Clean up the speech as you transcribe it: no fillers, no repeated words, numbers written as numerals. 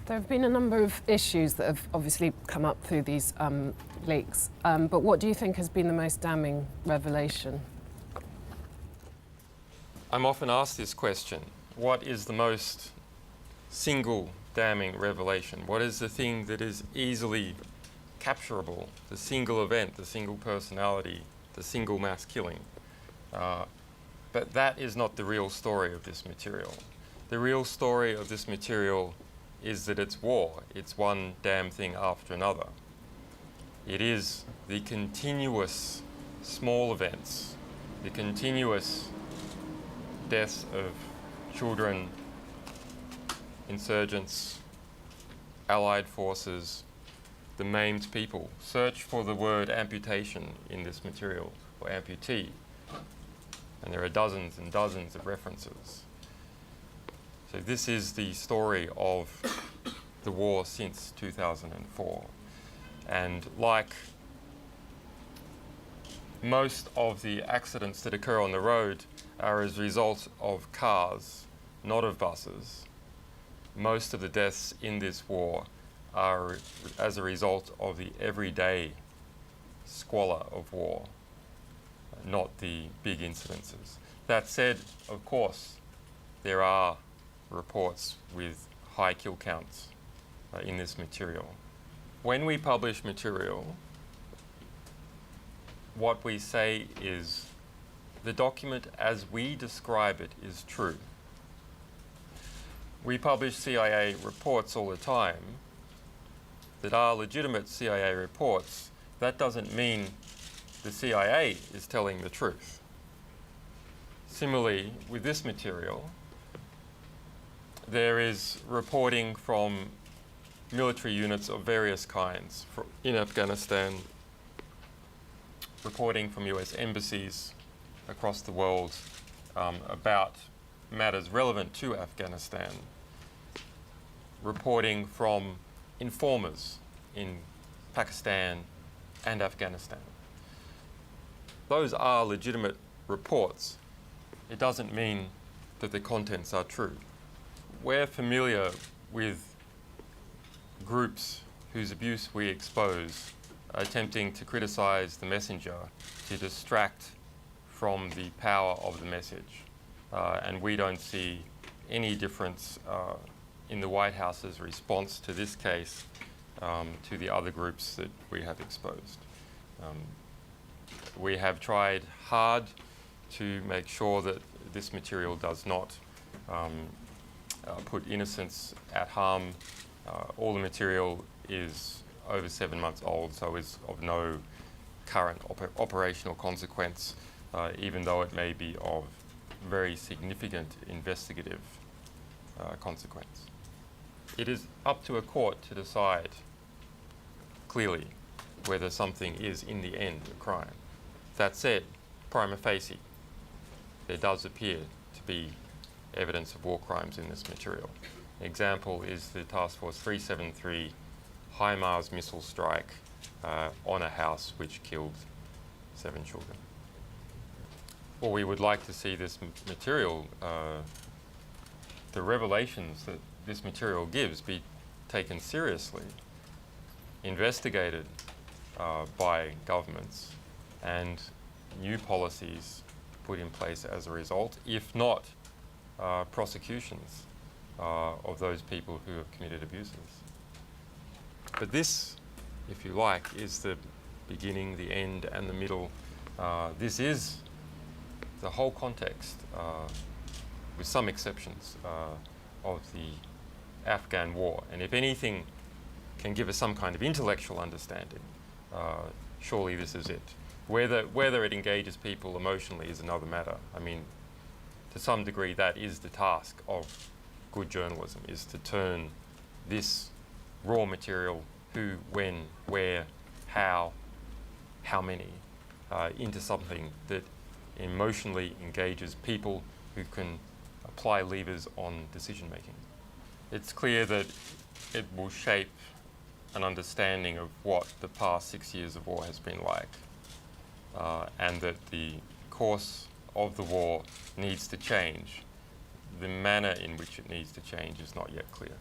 There have been a number of issues that have obviously come up through these leaks, but what do you think has been the most damning revelation? I'm often asked this question: what is the most single damning revelation? What is the thing that is easily capturable? The single event, the single personality, the single mass killing? But that is not the real story of this material. The real story of this material is that it's war. It's one damn thing after another. It is the continuous small events, the continuous deaths of children, insurgents, allied forces, the maimed people. Search for the word amputation in this material, or amputee, and there are dozens and dozens of references. So this is the story of the war since 2004. And like most of the accidents that occur on the road are as a result of cars, not of buses, most of the deaths in this war are as a result of the everyday squalor of war, not the big incidences. That said, of course, there are reports with high kill counts in this material. When we publish material, what we say is the document as we describe it is true. We publish CIA reports all the time that are legitimate CIA reports. That doesn't mean the CIA is telling the truth. Similarly, with this material, there is reporting from military units of various kinds in Afghanistan, reporting from US embassies across the world about matters relevant to Afghanistan, reporting from informers in Pakistan and Afghanistan. Those are legitimate reports. It doesn't mean that the contents are true. We're familiar with groups whose abuse we expose, attempting to criticize the messenger, to distract from the power of the message. And we don't see any difference in the White House's response to this case to the other groups that we have exposed. We have tried hard to make sure that this material does not put innocents at harm. All the material is over 7 months old, so is of no current operational consequence, even though it may be of very significant investigative consequence. It is up to a court to decide clearly whether something is in the end a crime. That said, prima facie, there does appear to be evidence of war crimes in this material. An example is the Task Force 373 HIMARS missile strike on a house which killed 7 children. Well, we would like to see this material, the revelations that this material gives, be taken seriously, investigated by governments, and new policies put in place as a result, if not prosecutions of those people who have committed abuses. But this, if you like, is the beginning, the end, and the middle. This is the whole context, with some exceptions, of the Afghan War. And if anything can give us some kind of intellectual understanding, surely this is it. Whether it engages people emotionally is another matter. I mean, to some degree, that is the task of good journalism, is to turn this raw material, who, when, where, how many, into something that emotionally engages people who can apply levers on decision making. It's clear that it will shape an understanding of what the past 6 years of war has been like, and that the course of the war needs to change. The manner in which it needs to change is not yet clear.